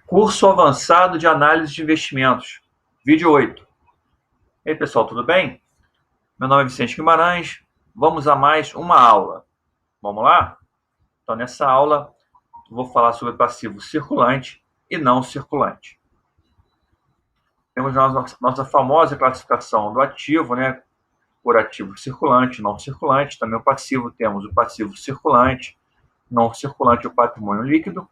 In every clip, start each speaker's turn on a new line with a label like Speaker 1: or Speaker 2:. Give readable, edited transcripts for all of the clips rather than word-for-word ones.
Speaker 1: Curso avançado de análise de investimentos, vídeo 8. E aí, pessoal, tudo bem? Meu nome é Vicente Guimarães. Vamos a mais uma aula. Vamos lá? Então, nessa aula, eu vou falar sobre passivo circulante e não circulante. Temos a nossa famosa classificação do ativo, né? Por ativo circulante, não circulante. Também o passivo, temos o passivo circulante, não circulante, o patrimônio líquido,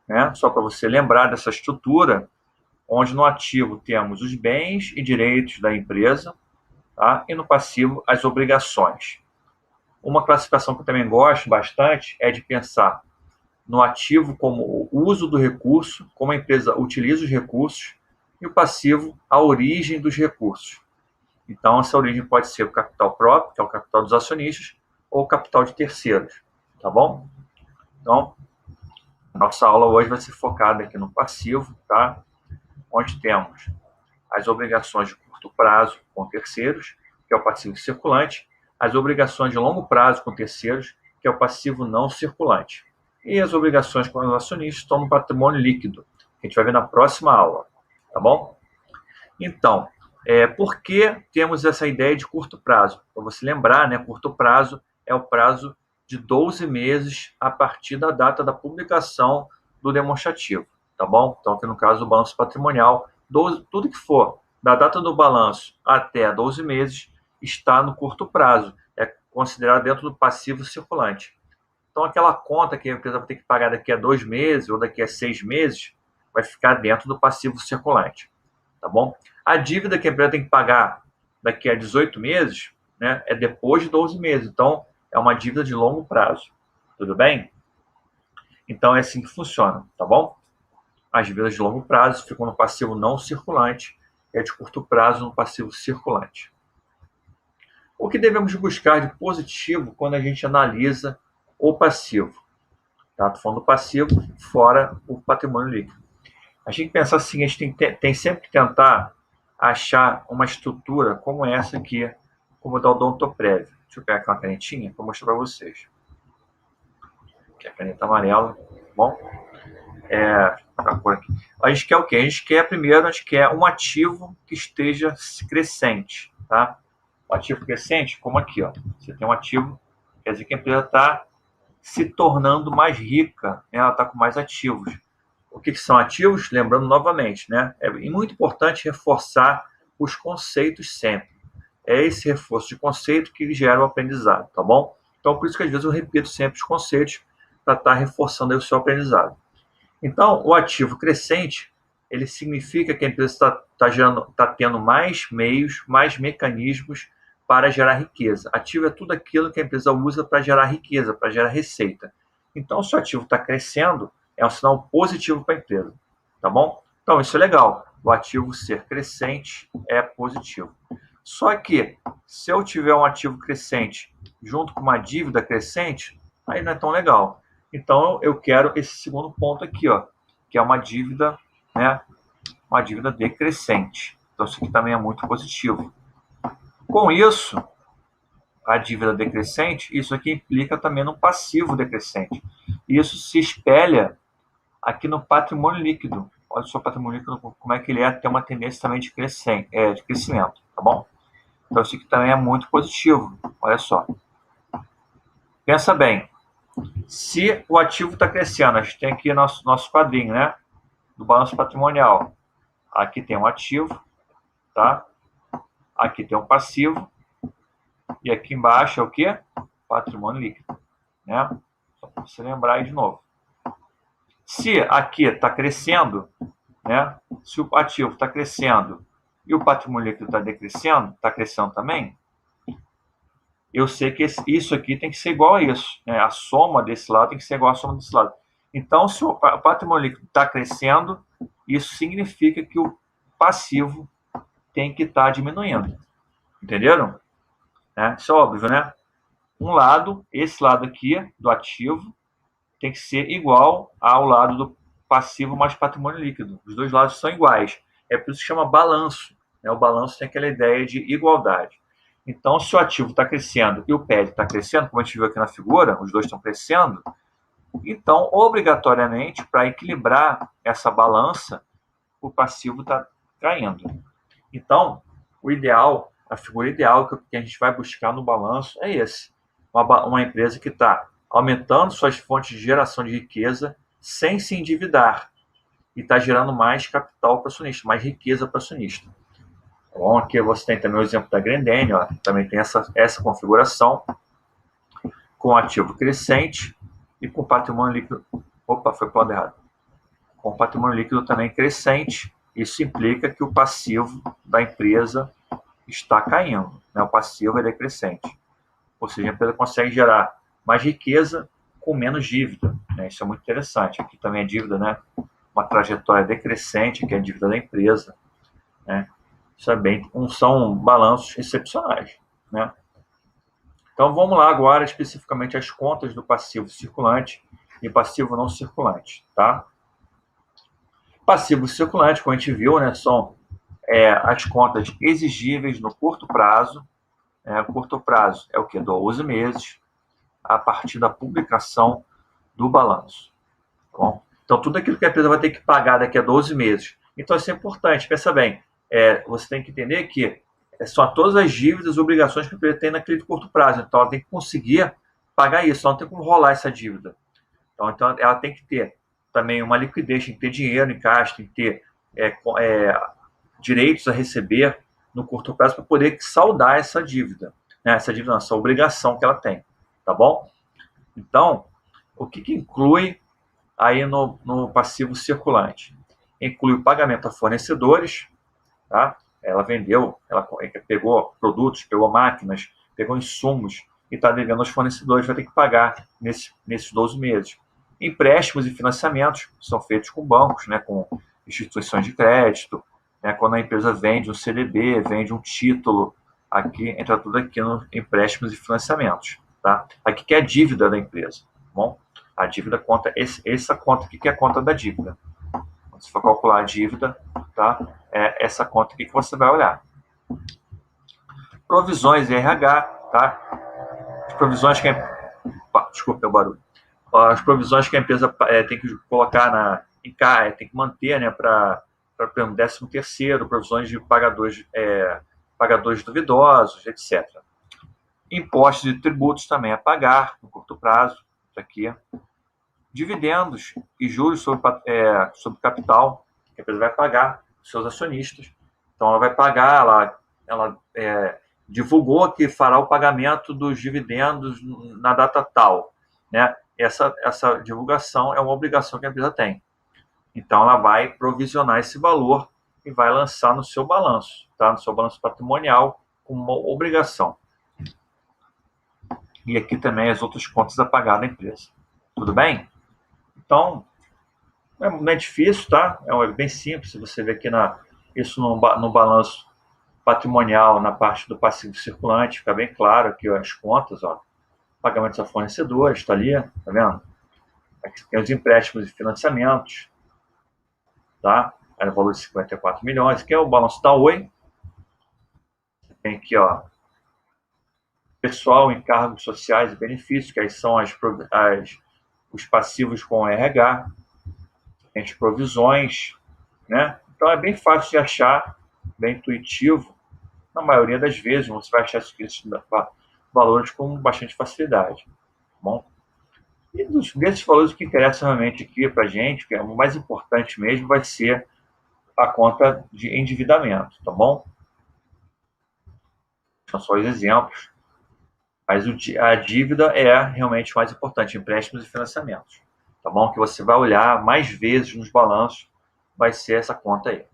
Speaker 1: né? Só para você lembrar dessa estrutura, onde no ativo temos os bens e direitos da empresa, tá? E no passivo as obrigações. Uma classificação que eu também gosto bastante é de pensar no ativo como o uso do recurso, como a empresa utiliza os recursos, e o passivo, a origem dos recursos. Então, essa origem pode ser o capital próprio, que é o capital dos acionistas, ou o capital de terceiros, tá bom? Então, a nossa aula hoje vai ser focada aqui no passivo, tá? Onde temos as obrigações de curto prazo com terceiros, que é o passivo circulante, as obrigações de longo prazo com terceiros, que é o passivo não circulante. E as obrigações com os acionistas estão no patrimônio líquido, que a gente vai ver na próxima aula, tá bom? Então, por que temos essa ideia de curto prazo? Para você lembrar, né, curto prazo é o prazo de 12 meses a partir da data da publicação do demonstrativo, tá bom? Então, aqui no caso, o balanço patrimonial, tudo que for da data do balanço até 12 meses está no curto prazo, é considerado dentro do passivo circulante. Então, aquela conta que a empresa vai ter que pagar daqui a 2 meses ou daqui a 6 meses vai ficar dentro do passivo circulante, tá bom? A dívida que a empresa tem que pagar daqui a 18 meses, né, é depois de 12 meses. Então, é uma dívida de longo prazo. Tudo bem? Então, é assim que funciona, tá bom? As dívidas de longo prazo ficam no passivo não circulante e a de curto prazo no passivo circulante. O que devemos buscar de positivo quando a gente analisa o passivo? Tá? Estou falando do passivo fora o patrimônio líquido. A gente tem que pensar assim, a gente tem sempre que tentar achar uma estrutura como essa aqui, como da Odontoprev. Deixa eu pegar aqui uma canetinha para mostrar para vocês. Aqui a caneta amarela, bom? Aqui. A gente quer o quê? A gente quer, primeiro, a gente quer um ativo que esteja crescente, tá? Um ativo crescente, como aqui, ó. Você tem um ativo, quer dizer que a empresa está se tornando mais rica, né? Ela está com mais ativos. O que são ativos? Lembrando novamente, né? É muito importante reforçar os conceitos sempre. É esse reforço de conceito que gera o aprendizado, tá bom? Então, por isso que às vezes eu repito sempre os conceitos para estar reforçando aí o seu aprendizado. Então, o ativo crescente, ele significa que a empresa está tendo mais meios, mais mecanismos para gerar riqueza. Ativo é tudo aquilo que a empresa usa para gerar riqueza, para gerar receita. Então, se o ativo está crescendo, é um sinal positivo para a empresa, tá bom? Então, isso é legal. O ativo ser crescente é positivo. Só que, se eu tiver um ativo crescente junto com uma dívida crescente, aí não é tão legal. Então, eu quero esse segundo ponto aqui, ó, que é uma dívida, né, uma dívida decrescente. Então, isso aqui também é muito positivo. Com isso, a dívida decrescente, isso aqui implica também no passivo decrescente. Isso se espelha aqui no patrimônio líquido. Olha só o patrimônio líquido, como é que ele tem uma tendência também de crescimento, tá bom? Então, isso aqui também é muito positivo. Olha só. Pensa bem. Se o ativo está crescendo, a gente tem aqui nosso quadrinho, né? Do balanço patrimonial. Aqui tem um ativo, tá? Aqui tem um passivo. E aqui embaixo é o quê? Patrimônio líquido, né? Só para você lembrar aí de novo. Se aqui está crescendo, né? Se o ativo está crescendo e o patrimônio líquido está decrescendo, está crescendo também, eu sei que isso aqui tem que ser igual a isso, né? A soma desse lado tem que ser igual à soma desse lado. Então, se o patrimônio líquido está crescendo, isso significa que o passivo tem que estar diminuindo. Entenderam? Isso é óbvio, né? Um lado, esse lado aqui do ativo, tem que ser igual ao lado do passivo mais patrimônio líquido. Os dois lados são iguais. É por isso que chama balanço, né? O balanço tem aquela ideia de igualdade. Então, se o ativo está crescendo e o PL está crescendo, como a gente viu aqui na figura, os dois estão crescendo, Então, obrigatoriamente, para equilibrar essa balança, o passivo está caindo. Então, o ideal, a figura ideal que a gente vai buscar no balanço é esse. Uma empresa que está aumentando suas fontes de geração de riqueza sem se endividar e está gerando mais capital para o acionista, mais riqueza para o acionista. Bom, aqui você tem também o exemplo da Grendene, ó, também tem essa configuração com ativo crescente e com patrimônio líquido. Opa, foi para o lado errado. Com patrimônio líquido também crescente, isso implica que o passivo da empresa está caindo, né? O passivo é decrescente. Ou seja, a empresa consegue gerar mais riqueza com menos dívida, né? Isso é muito interessante. Aqui também a dívida, né? Uma trajetória decrescente, que é a dívida da empresa, né? Isso é são balanços excepcionais, né? Então vamos lá agora especificamente as contas do passivo circulante e passivo não circulante, tá? Passivo circulante, como a gente viu, né, são as contas exigíveis no curto prazo. Curto prazo é o que? 12 meses, a partir da publicação do balanço. Tá bom? Então, tudo aquilo que a empresa vai ter que pagar daqui a 12 meses. Então, isso é importante. Pensa bem, você tem que entender que são todas as dívidas e obrigações que a empresa tem naquele curto prazo. Então, ela tem que conseguir pagar isso, ela não tem como rolar essa dívida. Então ela tem que ter também uma liquidez, tem que ter dinheiro em caixa, tem que ter direitos a receber no curto prazo para poder saldar essa dívida, né? Essa obrigação que ela tem, tá bom? Então, o que inclui aí no passivo circulante? Inclui o pagamento a fornecedores, tá? Ela vendeu, ela pegou produtos, pegou máquinas, pegou insumos e está devendo aos fornecedores, vai ter que pagar nesses 12 meses. Empréstimos e financiamentos são feitos com bancos, né, com instituições de crédito, né, quando a empresa vende um CDB, vende um título, aqui entra tudo aqui no empréstimos e financiamentos. Tá? Aqui que é a dívida da empresa. Tá bom? A dívida conta, essa conta aqui que é a conta da dívida. Quando você for calcular a dívida, tá? É essa conta aqui que você vai olhar. Provisões e RH, tá? As provisões que desculpa o barulho. As provisões que a empresa tem que colocar tem que manter, né, para o 13º, provisões de pagadores duvidosos, etc. Impostos e tributos também a pagar no curto prazo, isso aqui. Dividendos e juros sobre capital, que a empresa vai pagar os seus acionistas. Então, ela vai pagar, ela divulgou que fará o pagamento dos dividendos na data tal, né? Essa divulgação é uma obrigação que a empresa tem. Então, ela vai provisionar esse valor e vai lançar no seu balanço, tá? No seu balanço patrimonial, como uma obrigação. E aqui também as outras contas a pagar da empresa. Tudo bem? Então, não é difícil, tá? É bem simples. Você vê aqui isso no balanço patrimonial, na parte do passivo circulante, fica bem claro aqui, ó, as contas, ó. Pagamentos a fornecedores, está ali, tá vendo? Aqui tem os empréstimos e financiamentos, tá? É o valor de 54 milhões, que é o balanço da Oi. Tem aqui, ó, pessoal, encargos sociais e benefícios, que aí são os passivos com RH, tem as provisões, né? Então é bem fácil de achar, bem intuitivo. Na maioria das vezes você vai achar esses valores com bastante facilidade. Tá bom? E desses valores, o que interessa realmente aqui para a gente, que é o mais importante mesmo, vai ser a conta de endividamento, tá bom? São só os exemplos. Mas a dívida é realmente o mais importante, empréstimos e financiamentos. Tá bom? Que você vai olhar mais vezes nos balanços, vai ser essa conta aí.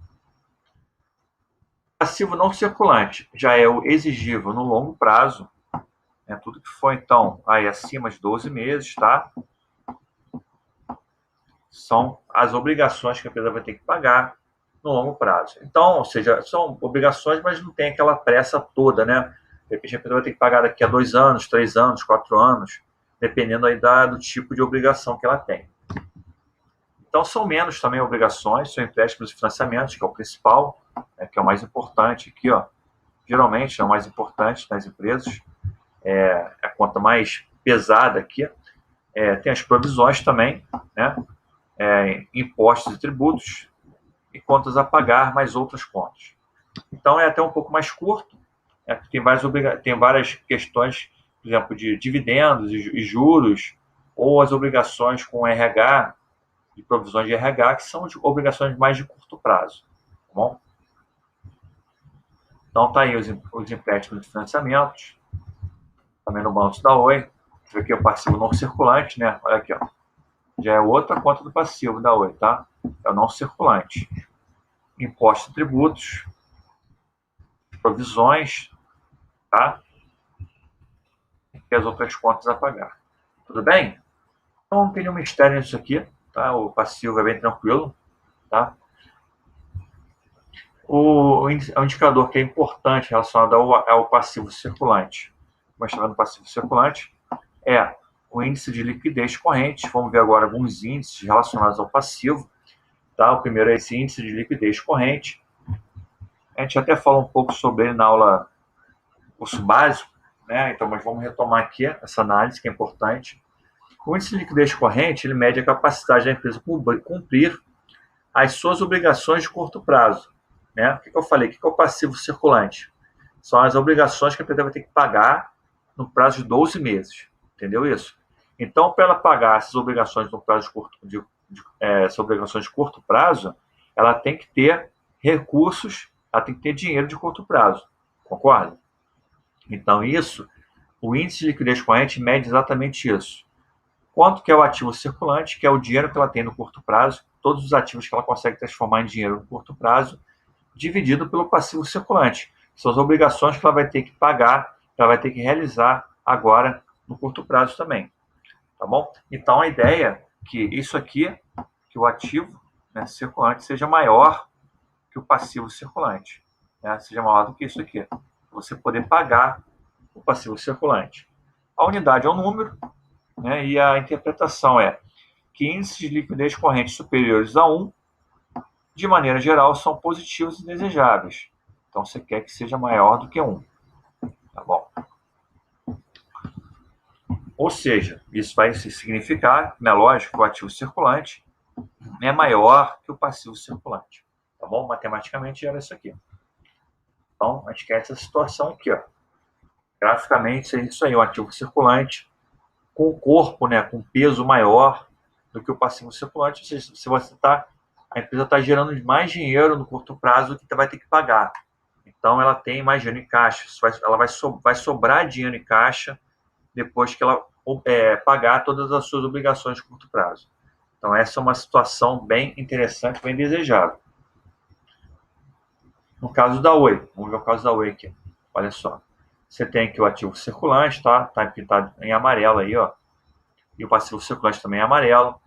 Speaker 1: Passivo não circulante já é o exigível no longo prazo, né? Tudo que for, então, aí acima de 12 meses, tá? São as obrigações que a empresa vai ter que pagar no longo prazo. Então, ou seja, são obrigações, mas não tem aquela pressa toda, né? De repente a empresa vai ter que pagar daqui a 2 anos, 3 anos, 4 anos, dependendo aí do tipo de obrigação que ela tem. Então, são menos também obrigações, são empréstimos e financiamentos, que é o principal, né, que é o mais importante aqui, ó. Geralmente é o mais importante nas empresas, é a conta mais pesada aqui. Tem as provisões também, né? Impostos e tributos e contas a pagar, mais outras contas. Então, é até um pouco mais curto. Tem várias questões, por exemplo, de dividendos e juros, ou as obrigações com RH, de provisões de RH, que são obrigações mais de curto prazo. Tá bom? Então, tá aí os empréstimos de financiamentos, também no balanço da Oi. Isso aqui é o passivo não circulante, né? Olha aqui, ó. Já é outra conta do passivo da Oi, tá? É o não circulante. Impostos e tributos, provisões, tá? E as outras contas a pagar. Tudo bem? Então, não tem nenhum mistério nisso aqui, tá? O passivo é bem tranquilo, tá? O indicador que é importante relacionado ao passivo circulante, mas está no passivo circulante, é o índice de liquidez corrente. Vamos ver agora alguns índices relacionados ao passivo. Tá? O primeiro é esse índice de liquidez corrente. A gente até fala um pouco sobre ele na aula curso básico, né? Então, mas vamos retomar aqui essa análise que é importante. O índice de liquidez corrente ele mede a capacidade da empresa cumprir as suas obrigações de curto prazo. Né? O que eu falei? O que é o passivo circulante? São as obrigações que a empresa vai ter que pagar no prazo de 12 meses. Entendeu isso? Então, para ela pagar essas obrigações no prazo essas obrigações de curto prazo, ela tem que ter recursos, ela tem que ter dinheiro de curto prazo. Concorda? Então, o índice de liquidez corrente mede exatamente isso. Quanto que é o ativo circulante, que é o dinheiro que ela tem no curto prazo, todos os ativos que ela consegue transformar em dinheiro no curto prazo, dividido pelo passivo circulante. São as obrigações que ela vai ter que pagar, que ela vai ter que realizar agora no curto prazo também. Tá bom? Então, a ideia é que isso aqui, que o ativo, né, circulante, seja maior que o passivo circulante. Né? Seja maior do que isso aqui. Você poder pagar o passivo circulante. A unidade é um número, né, e a interpretação é que índices de liquidez corrente superiores a 1, de maneira geral, são positivos e desejáveis. Então, você quer que seja maior do que 1. Tá bom? Ou seja, isso vai significar, é lógico, que o ativo circulante é maior que o passivo circulante. Tá bom? Matematicamente era isso aqui. Então, a gente quer essa situação aqui, ó. Graficamente, é isso aí, o ativo circulante com o corpo, né, com peso maior do que o passivo circulante. Ou seja, se a empresa está gerando mais dinheiro no curto prazo que vai ter que pagar. Então, ela tem mais dinheiro em caixa. Ela vai sobrar dinheiro em caixa depois que ela pagar todas as suas obrigações de curto prazo. Então, essa é uma situação bem interessante, bem desejável. No caso da Oi, vamos ver o caso da Oi aqui. Olha só. Você tem aqui o ativo circulante, tá pintado em amarelo aí, ó. E o passivo circulante também é amarelo.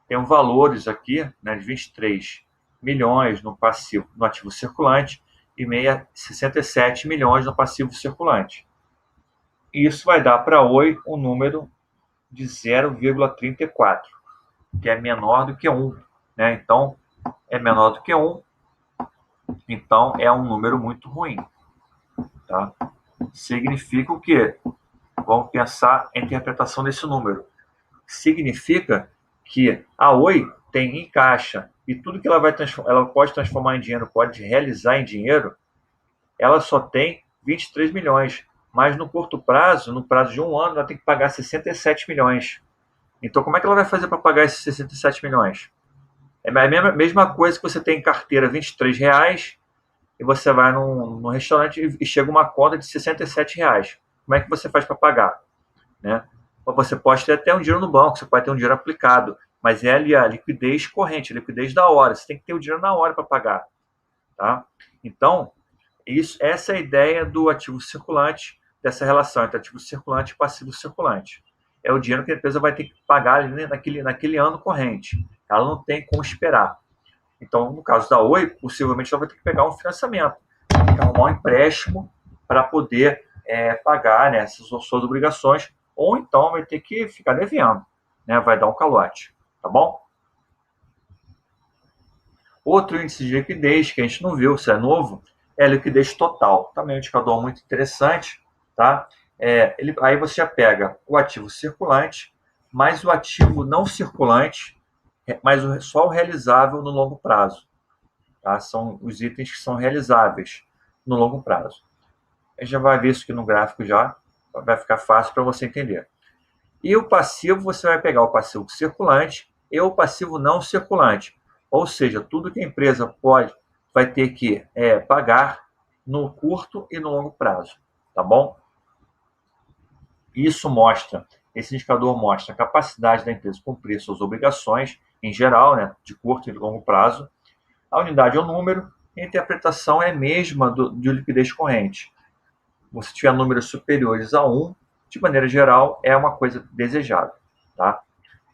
Speaker 1: Tem valores aqui, né, de 23 milhões no ativo circulante e 67 milhões no passivo circulante. E isso vai dar para a Oi um número de 0,34, que é menor do que 1. Né? Então, é menor do que 1. Então, é um número muito ruim. Tá? Significa o quê? Vamos pensar a interpretação desse número. Significa que a Oi tem em caixa e tudo que ela pode transformar em dinheiro, pode realizar em dinheiro, ela só tem 23 milhões. Mas no curto prazo, no prazo de 1 ano, ela tem que pagar 67 milhões. Então, como é que ela vai fazer para pagar esses 67 milhões? É a mesma coisa que você tem em carteira R$23 e você vai num restaurante e chega uma conta de R$67. Como é que você faz para pagar? Né? Você pode ter até um dinheiro no banco, você pode ter um dinheiro aplicado, mas é ali a liquidez corrente, a liquidez da hora. Você tem que ter o dinheiro na hora para pagar. Tá? Então, essa é a ideia do ativo circulante, dessa relação entre ativo circulante e passivo circulante. É o dinheiro que a empresa vai ter que pagar ali naquele ano corrente. Ela não tem como esperar. Então, no caso da Oi, possivelmente ela vai ter que pegar um financiamento, vai ter que arrumar um empréstimo para poder pagar, né, essas suas obrigações, ou então vai ter que ficar devendo, né, vai dar um calote, tá bom? Outro índice de liquidez que a gente não viu, se é novo, é a liquidez total. Também é um indicador muito interessante, tá? Aí você já pega o ativo circulante mais o ativo não circulante, mais só o realizável no longo prazo. Tá? São os itens que são realizáveis no longo prazo. A gente já vai ver isso aqui no gráfico já, vai ficar fácil para você entender. E o passivo, você vai pegar o passivo circulante e o passivo não circulante. Ou seja, tudo que a empresa vai ter que pagar no curto e no longo prazo. Tá bom? Esse indicador mostra a capacidade da empresa cumprir suas obrigações, em geral, né, de curto e longo prazo. A unidade é o número, e a interpretação é a mesma de liquidez corrente. Se tiver números superiores a 1, de maneira geral, é uma coisa desejada. Tá?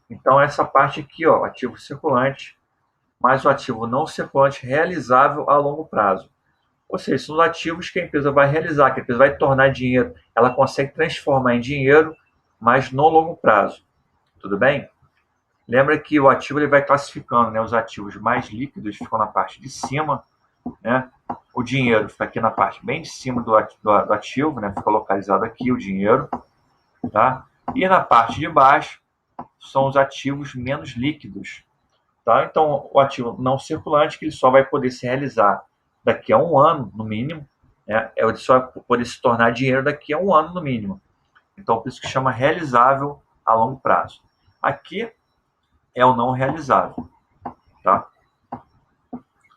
Speaker 1: Então, essa parte aqui, ó, ativo circulante, mais o ativo não circulante realizável a longo prazo. Ou seja, são os ativos que a empresa vai realizar, que a empresa vai tornar dinheiro, ela consegue transformar em dinheiro, mas no longo prazo. Tudo bem? Lembra que o ativo ele vai classificando, né? Os ativos mais líquidos ficam na parte de cima, né? O dinheiro fica aqui na parte bem de cima do ativo, né? Fica localizado aqui o dinheiro, tá? E na parte de baixo são os ativos menos líquidos, tá? Então, o ativo não circulante, que ele só vai poder se realizar daqui a um ano, no mínimo, né? Ele só vai poder se tornar dinheiro daqui a um ano, no mínimo. Então, por isso que chama realizável a longo prazo. Aqui é o não realizável, tá?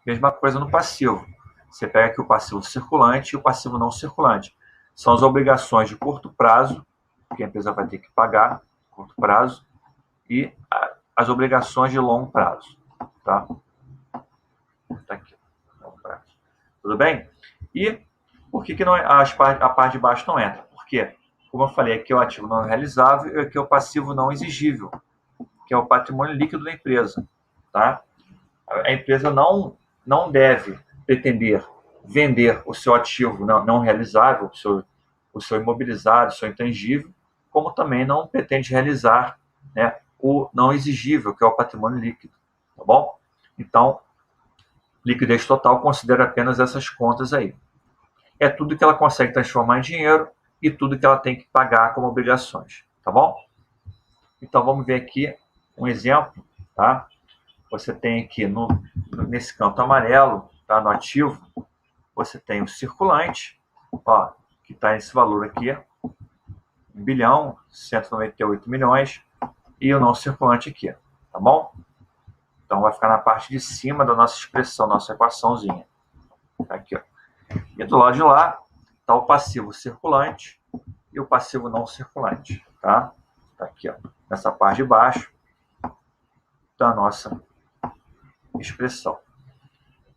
Speaker 1: Mesma coisa no passivo. Você pega aqui o passivo circulante e o passivo não circulante. São as obrigações de curto prazo, que a empresa vai ter que pagar, curto prazo, e as obrigações de longo prazo, tá? Tá aqui, longo prazo. Tudo bem? E por que não, a parte de baixo não entra? Por quê? Como eu falei, aqui é o ativo não realizável e aqui é o passivo não exigível, que é o patrimônio líquido da empresa. Tá? A empresa não deve pretender vender o seu ativo não realizável, o seu imobilizado, o seu intangível, como também não pretende realizar, né, o não exigível, que é o patrimônio líquido. Tá bom? Então, liquidez total considera apenas essas contas aí. É tudo que ela consegue transformar em dinheiro e tudo que ela tem que pagar como obrigações. Tá bom? Então, vamos ver aqui um exemplo, tá? Você tem aqui nesse canto amarelo, tá? No ativo, você tem o circulante, ó, que está esse valor aqui, 1 bilhão 198 milhões, e o não circulante aqui, tá bom? Então vai ficar na parte de cima da nossa expressão, nossa equaçãozinha. Aqui, ó. E do lado de lá está o passivo circulante e o passivo não circulante, tá? Tá aqui, ó, nessa parte de baixo da nossa expressão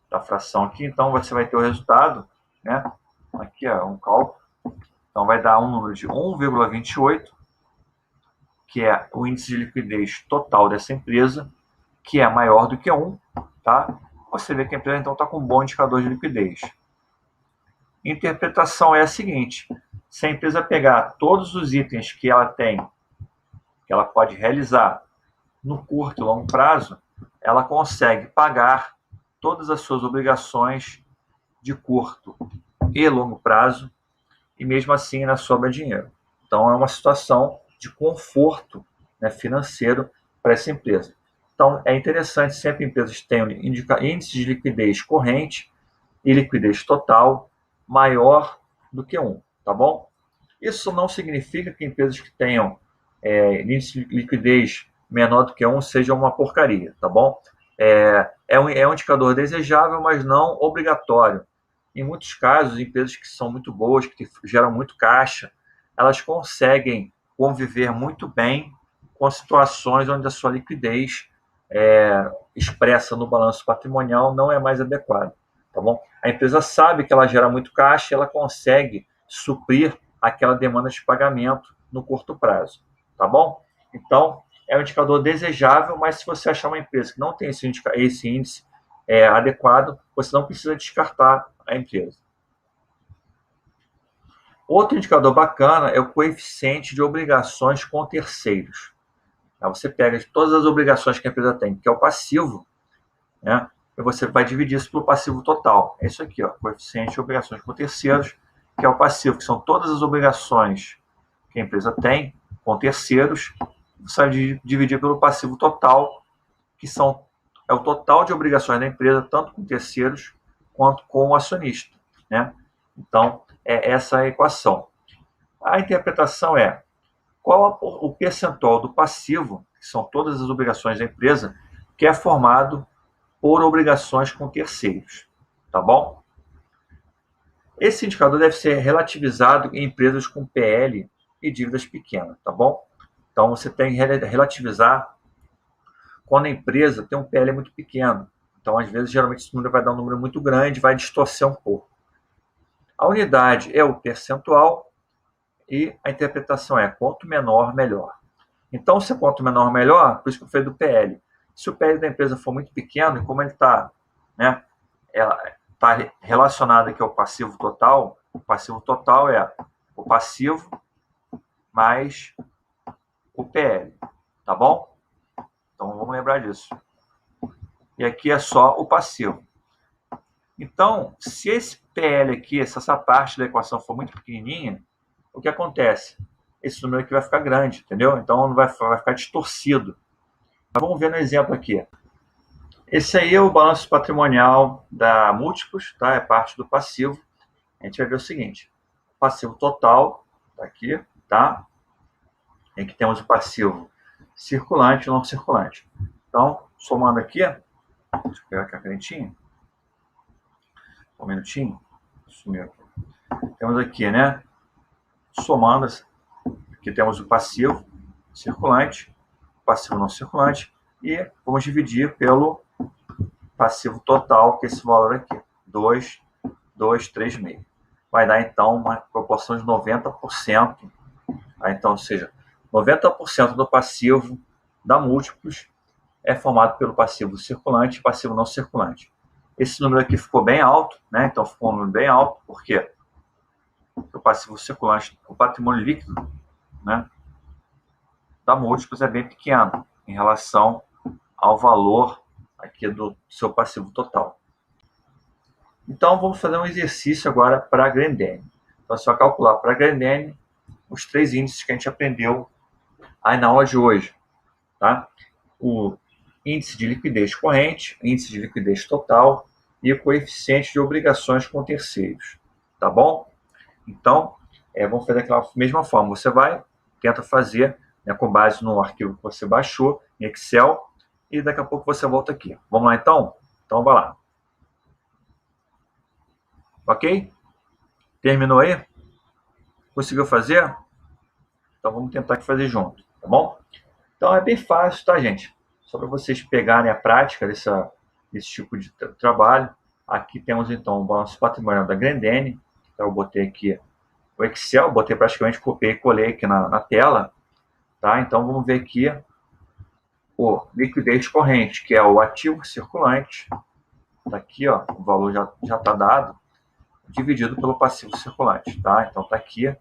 Speaker 1: da fração aqui. Então você vai ter o resultado, né? Aqui é um cálculo. Então vai dar um número de 1,28, que é o índice de liquidez total dessa empresa, que é maior do que 1, tá? Você vê que a empresa então está com um bom indicador de liquidez. Interpretação é a seguinte: se a empresa pegar todos os itens que ela tem, que ela pode realizar no curto e longo prazo, ela consegue pagar todas as suas obrigações de curto e longo prazo, e mesmo assim ainda sobra dinheiro. Então é uma situação de conforto, né, financeiro para essa empresa. Então é interessante sempre empresas tenham índice de liquidez corrente e liquidez total maior do que 1, tá bom? Isso não significa que empresas que tenham índice de liquidez menor do que 1 seja uma porcaria, tá bom? É um indicador desejável, mas não obrigatório. Em muitos casos, empresas que são muito boas, que geram muito caixa, elas conseguem conviver muito bem com situações onde a sua liquidez expressa no balanço patrimonial não é mais adequada. Tá bom? A empresa sabe que ela gera muito caixa e ela consegue suprir aquela demanda de pagamento no curto prazo. Tá bom? Então, é um indicador desejável, mas se você achar uma empresa que não tem esse índice adequado, você não precisa descartar a empresa. Outro indicador bacana é o coeficiente de obrigações com terceiros. Você pega todas as obrigações que a empresa tem, que é o passivo, né? E você vai dividir isso pelo passivo total. É isso aqui, ó, coeficiente de obrigações com terceiros, que é o passivo, que são todas as obrigações que a empresa tem com terceiros, você vai dividir pelo passivo total, que é o total de obrigações da empresa, tanto com terceiros quanto com o acionista, né? Então, é essa a equação. A interpretação é qual o percentual do passivo, que são todas as obrigações da empresa, que é formado por obrigações com terceiros, tá bom? Esse indicador deve ser relativizado em empresas com PL e dívidas pequenas, tá bom? Então, você tem que relativizar quando a empresa tem um PL muito pequeno. Então, às vezes, geralmente, esse número vai dar um número muito grande, vai distorcer um pouco. A unidade é o percentual e a interpretação é quanto menor, melhor. Então, se quanto menor, melhor, por isso que eu falei do PL. Se o PL da empresa for muito pequeno, e como ele está, né, está relacionado aqui ao passivo total, o passivo total é o passivo mais o PL, tá bom? Então, vamos lembrar disso. E aqui é só o passivo. Então, se esse PL aqui, se essa parte da equação for muito pequenininha, o que acontece? Esse número aqui vai ficar grande, entendeu? Então, vai ficar distorcido. Mas vamos ver no exemplo aqui. Esse aí é o balanço patrimonial da Múltiplos, tá? É parte do passivo. A gente vai ver o seguinte. Passivo total, tá aqui, tá? Aqui temos o passivo circulante e não circulante. Então, somando aqui, deixa eu pegar aqui a canetinha. Um minutinho. Sumiu aqui. Temos aqui, né? Somando, aqui temos o passivo circulante, passivo não circulante, e vamos dividir pelo passivo total, que é esse valor aqui, 2,236. Vai dar, então, uma proporção de 90%. Então, ou seja, 90% do passivo da Múltiplos é formado pelo passivo circulante e passivo não circulante. Esse número aqui ficou bem alto, né? Então, ficou um número bem alto, porque o passivo circulante, o patrimônio líquido, né, da Múltiplos é bem pequeno em relação ao valor aqui do seu passivo total. Então, vamos fazer um exercício agora para a Grendene. Então, você vai calcular para a Grendene os 3 índices que a gente aprendeu aí na aula de hoje, tá? O índice de liquidez corrente, índice de liquidez total e o coeficiente de obrigações com terceiros, tá bom? Então, vamos fazer daquela mesma forma. Você tenta fazer, né, com base no arquivo que você baixou em Excel, e daqui a pouco você volta aqui. Vamos lá, então? Então, vai lá. Ok? Terminou aí? Conseguiu fazer? Então, vamos tentar fazer junto, tá bom? Então, é bem fácil, tá, gente? Só para vocês pegarem a prática desse tipo de trabalho. Aqui temos, então, o balanço patrimonial da Grendene. Então, eu botei aqui o Excel, botei praticamente, copiei e colei aqui na tela, tá? Então, vamos ver aqui o liquidez corrente, que é o ativo circulante, tá aqui, ó, o valor já está dado, dividido pelo passivo circulante, tá? Então, tá aqui,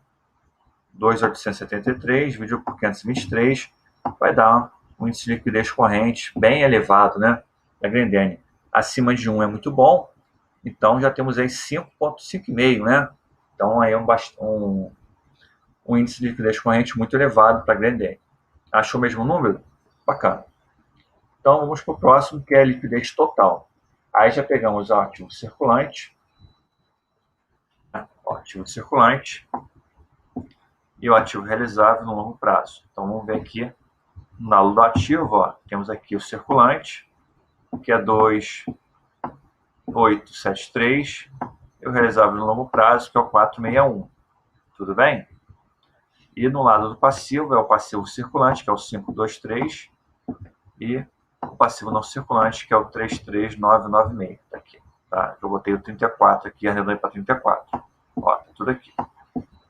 Speaker 1: 2.873 dividido por 523, vai dar um índice de liquidez corrente bem elevado, né? Da Grendene. Acima de 1 é muito bom, então já temos aí 5,5,5, né? Então, aí é um índice de liquidez corrente muito elevado para a Grendene. Achou o mesmo número? Bacana. Então, vamos para o próximo, que é a liquidez total. Aí já pegamos o ativo circulante, e o ativo realizável no longo prazo. Então, vamos ver aqui, no lado do ativo, ó, temos aqui o circulante, que é 2.873, e o realizável no longo prazo, que é o 461. Tudo bem? E no lado do passivo, é o passivo circulante, que é o 523, e o passivo não circulante, que é o 33996. Tá aqui, tá? Eu botei o 34 aqui, arredondei para 34. Ó, tá tudo aqui.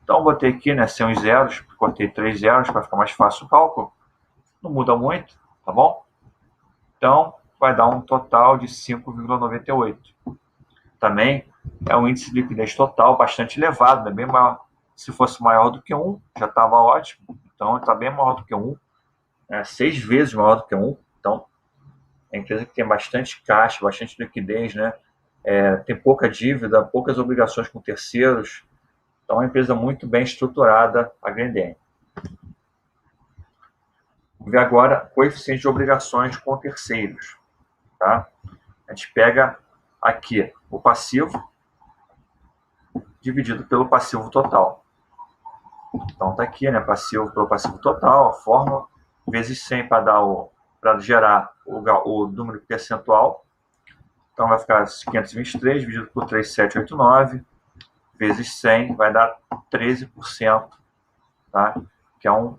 Speaker 1: Então, botei aqui, né, sem os zeros, cortei 3 zeros para ficar mais fácil o cálculo. Não muda muito, tá bom? Então, vai dar um total de 5,98. Também é um índice de liquidez total bastante elevado, né? Bem maior. Se fosse maior do que 1, já estava ótimo. Então, está bem maior do que 1, 6 vezes maior do que 1. Então, é uma empresa que tem bastante caixa, bastante liquidez, né? Tem pouca dívida, poucas obrigações com terceiros. Então, é uma empresa muito bem estruturada, a Grendene. Vamos ver agora coeficiente de obrigações com terceiros. Tá? A gente pega aqui o passivo dividido pelo passivo total. Então está aqui, né? Passivo pelo passivo total, a fórmula, vezes 100 para gerar o número percentual. Então vai ficar 523 dividido por 3.789 vezes 100 vai dar 13%, tá? Que é um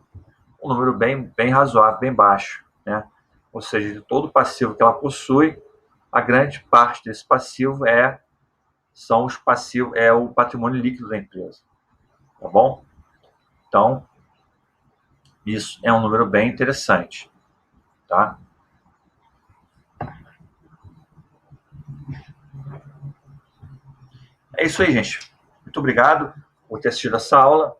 Speaker 1: número bem razoável, bem baixo, né? Ou seja, de todo o passivo que ela possui, a grande parte desse passivo é o patrimônio líquido da empresa, tá bom? Então, isso é um número bem interessante, tá? É isso aí, gente. Muito obrigado por ter assistido essa aula.